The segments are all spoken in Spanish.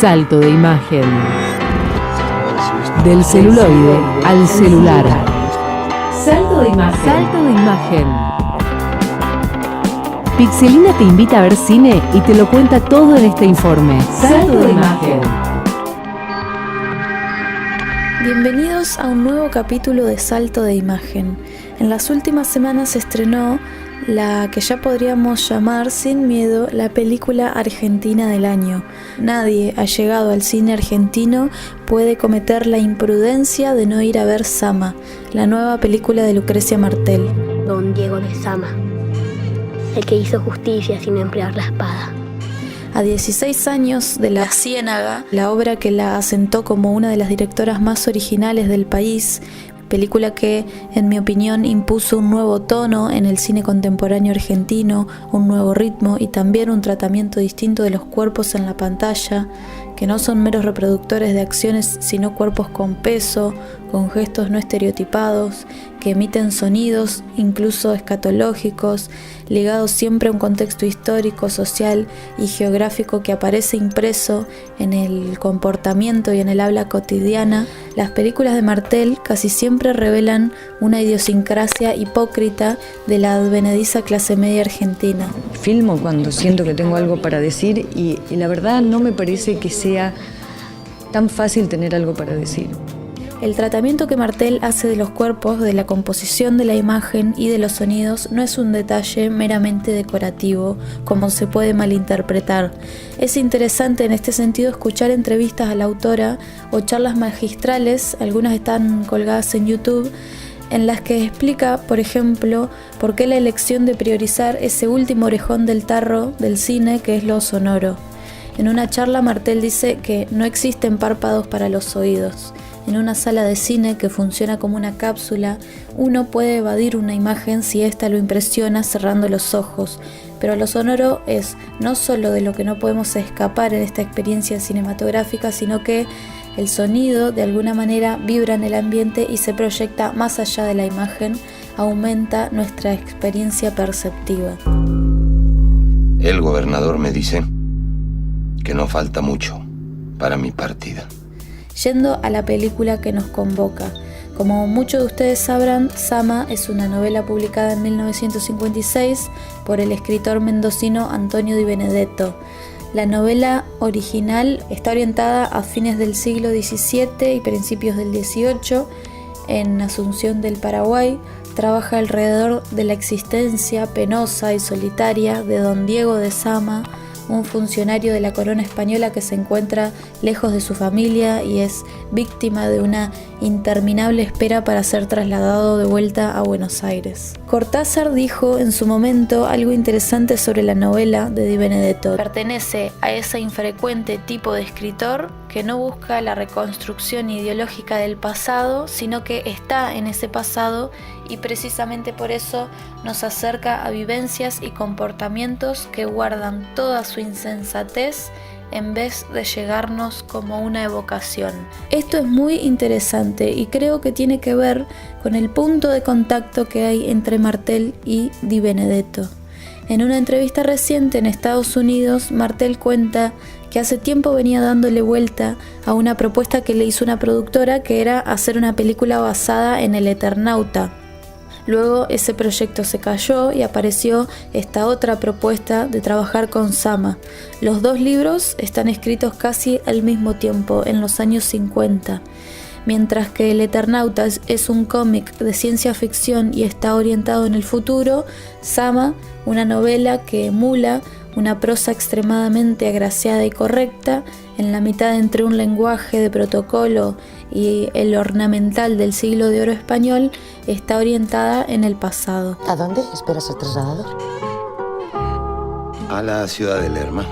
Salto de imagen. Del celuloide al celular. Salto de imagen. Salto de imagen. Pixelina te invita a ver cine y te lo cuenta todo en este informe. Salto de imagen. Bienvenidos a un nuevo capítulo de Salto de Imagen. En las últimas semanas se estrenó la que ya podríamos llamar sin miedo la película argentina del año. Nadie ha llegado al cine argentino puede cometer la imprudencia de no ir a ver Sama, la nueva película de Lucrecia Martel. Don Diego de Sama, el que hizo justicia sin emplear la espada. A 16 años de La Ciénaga, la obra que la asentó como una de las directoras más originales del país, película que, en mi opinión, impuso un nuevo tono en el cine contemporáneo argentino, un nuevo ritmo y también un tratamiento distinto de los cuerpos en la pantalla, que no son meros reproductores de acciones, sino cuerpos con peso, con gestos no estereotipados, que emiten sonidos, incluso escatológicos, ligados siempre a un contexto histórico, social y geográfico que aparece impreso en el comportamiento y en el habla cotidiana. Las películas de Martel casi siempre revelan una idiosincrasia hipócrita de la advenediza clase media argentina. Filmo cuando siento que tengo algo para decir y la verdad no me parece que sea tan fácil tener algo para decir. El tratamiento que Martel hace de los cuerpos, de la composición de la imagen y de los sonidos no es un detalle meramente decorativo, como se puede malinterpretar. Es interesante en este sentido escuchar entrevistas a la autora o charlas magistrales, algunas están colgadas en YouTube, en las que explica, por ejemplo, por qué la elección de priorizar ese último orejón del tarro del cine que es lo sonoro. En una charla Martel dice que no existen párpados para los oídos. En una sala de cine que funciona como una cápsula, uno puede evadir una imagen si ésta lo impresiona cerrando los ojos, pero lo sonoro es no solo de lo que no podemos escapar en esta experiencia cinematográfica, sino que el sonido de alguna manera vibra en el ambiente y se proyecta más allá de la imagen, aumenta nuestra experiencia perceptiva. El gobernador me dice que no falta mucho para mi partida. Yendo a la película que nos convoca. Como muchos de ustedes sabrán, Sama es una novela publicada en 1956 por el escritor mendocino Antonio Di Benedetto. La novela original está orientada a fines del siglo XVII y principios del XVIII en Asunción del Paraguay. Trabaja alrededor de la existencia penosa y solitaria de Don Diego de Sama, un funcionario de la corona española que se encuentra lejos de su familia y es víctima de una interminable espera para ser trasladado de vuelta a Buenos Aires. Cortázar dijo en su momento algo interesante sobre la novela de Di Benedetto. Pertenece a ese infrecuente tipo de escritor que no busca la reconstrucción ideológica del pasado, sino que está en ese pasado y precisamente por eso nos acerca a vivencias y comportamientos que guardan toda su insensatez en vez de llegarnos como una evocación. Esto es muy interesante y creo que tiene que ver con el punto de contacto que hay entre Martel y Di Benedetto. En una entrevista reciente en Estados Unidos, Martel cuenta que hace tiempo venía dándole vuelta a una propuesta que le hizo una productora, que era hacer una película basada en El Eternauta. Luego ese proyecto se cayó y apareció esta otra propuesta de trabajar con Sama. Los dos libros están escritos casi al mismo tiempo, en los años 50. Mientras que El Eternauta es un cómic de ciencia ficción y está orientado en el futuro, Sama, una novela que emula una prosa extremadamente agraciada y correcta, en la mitad entre un lenguaje de protocolo y el ornamental del siglo de oro español, está orientada en el pasado. ¿A dónde esperas ser trasladado? A la ciudad de Lerma.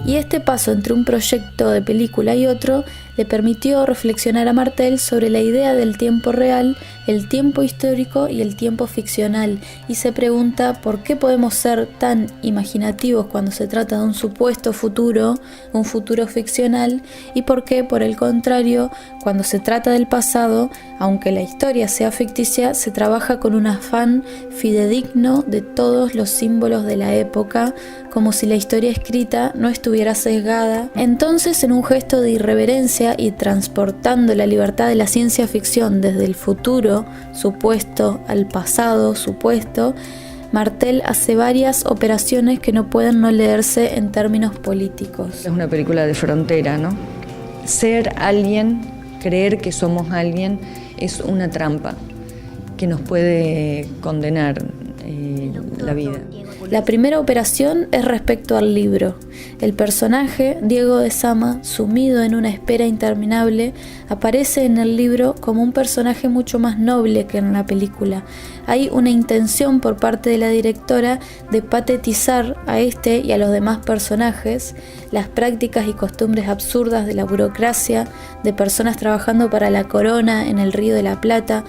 Y este paso entre un proyecto de película y otro le permitió reflexionar a Martel sobre la idea del tiempo real, el tiempo histórico y el tiempo ficcional, y se pregunta por qué podemos ser tan imaginativos cuando se trata de un supuesto futuro, un futuro ficcional, y por qué, por el contrario, cuando se trata del pasado, aunque la historia sea ficticia, se trabaja con un afán fidedigno de todos los símbolos de la época, como si la historia escrita no estuviera sesgada. Entonces, en un gesto de irreverencia y transportando la libertad de la ciencia ficción desde el futuro supuesto al pasado supuesto, Martel hace varias operaciones que no pueden no leerse en términos políticos. Es una película de frontera, ¿no? Ser alguien, creer que somos alguien, es una trampa que nos puede condenar la vida. La primera operación es respecto al libro. El personaje, Diego de Sama, sumido en una espera interminable, aparece en el libro como un personaje mucho más noble que en la película. Hay una intención por parte de la directora de patetizar a este y a los demás personajes, las prácticas y costumbres absurdas de la burocracia, de personas trabajando para la corona en el Río de la Plata.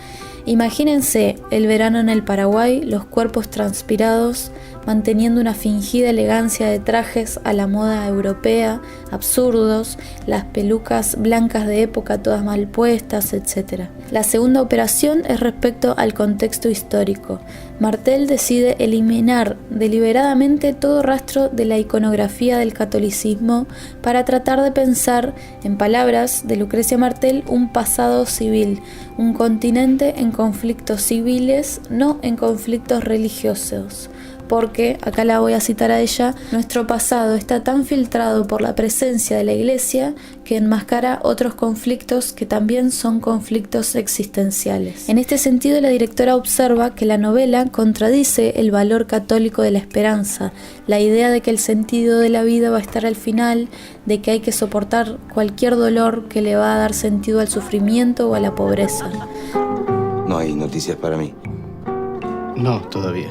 Imagínense el verano en el Paraguay, los cuerpos transpirados, manteniendo una fingida elegancia de trajes a la moda europea, absurdos, las pelucas blancas de época todas mal puestas, etc. La segunda operación es respecto al contexto histórico. Martel decide eliminar deliberadamente todo rastro de la iconografía del catolicismo para tratar de pensar, en palabras de Lucrecia Martel, un pasado civil, un continente en conflictos civiles, no en conflictos religiosos. Porque, acá la voy a citar a ella, nuestro pasado está tan filtrado por la presencia de la Iglesia que enmascara otros conflictos que también son conflictos existenciales. En este sentido, la directora observa que la novela contradice el valor católico de la esperanza, la idea de que el sentido de la vida va a estar al final, de que hay que soportar cualquier dolor que le va a dar sentido al sufrimiento o a la pobreza. No hay noticias para mí. No, todavía.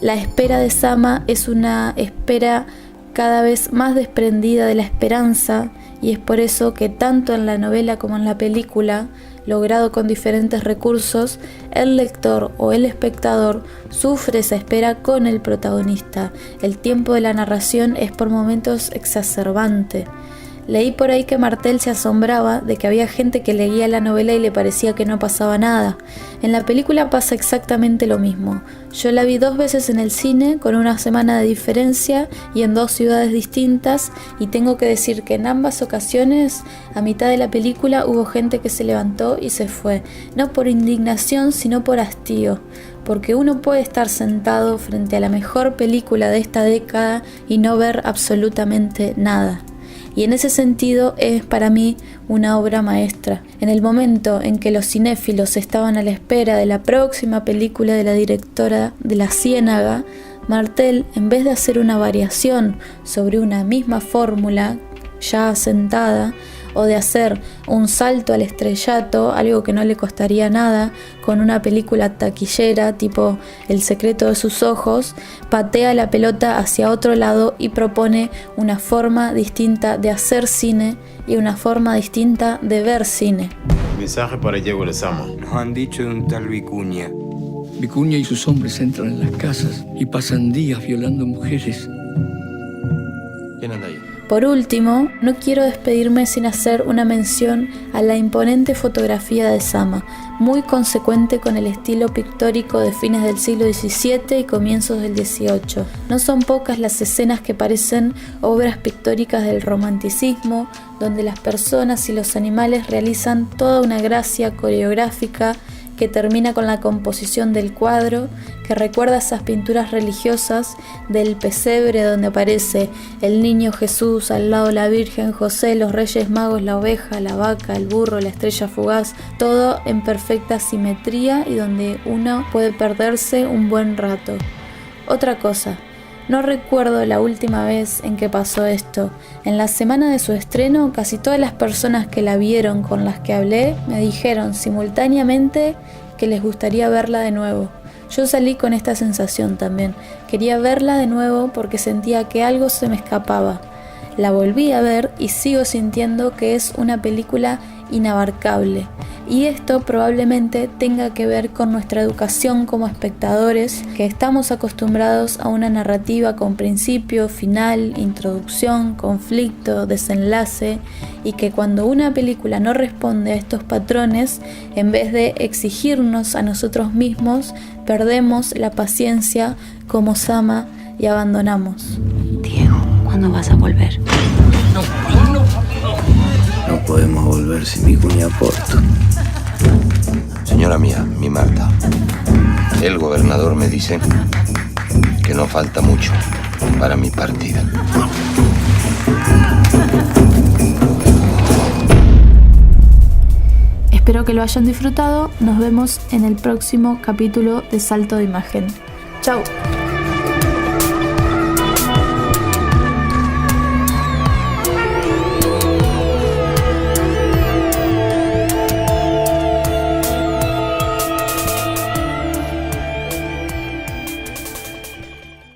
La espera de Sama es una espera cada vez más desprendida de la esperanza, y es por eso que tanto en la novela como en la película, logrado con diferentes recursos, el lector o el espectador sufre esa espera con el protagonista. El tiempo de la narración es por momentos exacerbante. Leí por ahí que Martel se asombraba de que había gente que leía la novela y le parecía que no pasaba nada. En la película pasa exactamente lo mismo. Yo la vi 2 veces en el cine, con una semana de diferencia y en 2 ciudades distintas, y tengo que decir que en ambas ocasiones, a mitad de la película, hubo gente que se levantó y se fue, no por indignación, sino por hastío. Porque uno puede estar sentado frente a la mejor película de esta década y no ver absolutamente nada. Y en ese sentido es para mí una obra maestra. En el momento en que los cinéfilos estaban a la espera de la próxima película de la directora de La Ciénaga, Martel, en vez de hacer una variación sobre una misma fórmula ya asentada, o de hacer un salto al estrellato, algo que no le costaría nada, con una película taquillera tipo El secreto de sus ojos, patea la pelota hacia otro lado y propone una forma distinta de hacer cine y una forma distinta de ver cine. Mensaje para Diego de Sama. Nos han dicho de un tal Vicuña. Vicuña y sus hombres entran en las casas y pasan días violando mujeres. ¿Quién anda ahí? Por último, no quiero despedirme sin hacer una mención a la imponente fotografía de Sama, muy consecuente con el estilo pictórico de fines del siglo XVII y comienzos del XVIII. No son pocas las escenas que parecen obras pictóricas del romanticismo, donde las personas y los animales realizan toda una gracia coreográfica que termina con la composición del cuadro, que recuerda esas pinturas religiosas del pesebre donde aparece el niño Jesús, al lado la Virgen, José, los Reyes Magos, la oveja, la vaca, el burro, la estrella fugaz, todo en perfecta simetría y donde uno puede perderse un buen rato. Otra cosa, no recuerdo la última vez en que pasó esto. En la semana de su estreno, casi todas las personas que la vieron con las que hablé me dijeron simultáneamente que les gustaría verla de nuevo. Yo salí con esta sensación también. Quería verla de nuevo porque sentía que algo se me escapaba. la volví a ver y sigo sintiendo que es una película inabarcable. Y esto probablemente tenga que ver con nuestra educación como espectadores, que estamos acostumbrados a una narrativa con principio, final, introducción, conflicto, desenlace, y que cuando una película no responde a estos patrones, en vez de exigirnos a nosotros mismos, perdemos la paciencia como Sama y abandonamos. Diego, ¿cuándo vas a volver? No podemos volver sin Vicuña Porto. Señora mía, mi Marta, el gobernador me dice que no falta mucho para mi partida. Espero que lo hayan disfrutado. Nos vemos en el próximo capítulo de Salto de Imagen. ¡Chao!